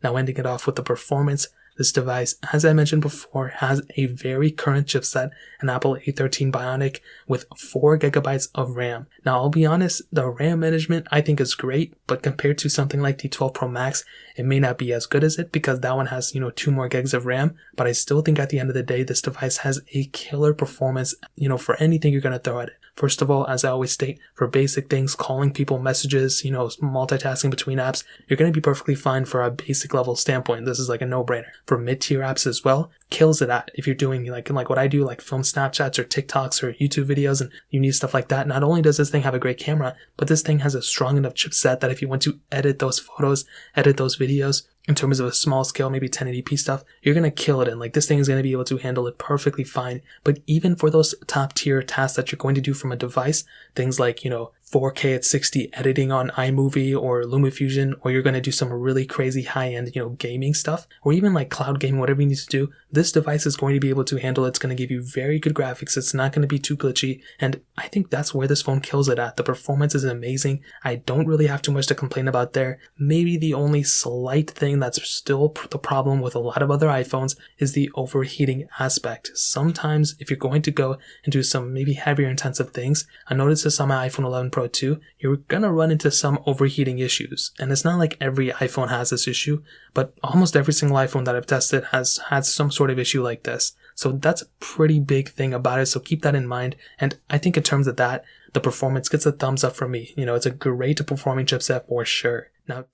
Now ending it off with the performance, this device, as I mentioned before, has a very current chipset, an Apple A13 Bionic with 4 gigabytes of RAM. Now I'll be honest, the RAM management I think is great, but compared to something like the 12 Pro Max, it may not be as good as it because that one has, 2 more gigs of RAM, but I still think at the end of the day, this device has a killer performance, for anything you're going to throw at it. First of all, as I always state, for basic things, calling people, messages, multitasking between apps, you're going to be perfectly fine for a basic level standpoint. This is like a no-brainer. For mid-tier apps as well, kills it at. If you're doing like what I do, like film Snapchats or TikToks or YouTube videos and you need stuff like that, not only does this thing have a great camera, but this thing has a strong enough chipset that if you want to edit those photos, edit those videos, in terms of a small scale, maybe 1080p stuff, you're going to kill it. And like this thing is going to be able to handle it perfectly fine. But even for those top tier tasks that you're going to do from a device, things like, 4K at 60 editing on iMovie or LumaFusion, or you're going to do some really crazy high-end, gaming stuff, or even like cloud gaming, whatever you need to do, this device is going to be able to handle it. It's going to give you very good graphics. It's not going to be too glitchy. And I think that's where this phone kills it at. The performance is amazing. I don't really have too much to complain about there. Maybe the only slight thing that's still the problem with a lot of other iPhones is the overheating aspect. Sometimes if you're going to go and do some maybe heavier intensive things, I noticed this on my iPhone 11 Pro 2, you're gonna run into some overheating issues. And it's not like every iPhone has this issue, but almost every single iPhone that I've tested has had some sort of issue like this. So that's a pretty big thing about it, so keep that in mind. And I think in terms of that, the performance gets a thumbs up from me. It's a great performing chipset for sure. Now,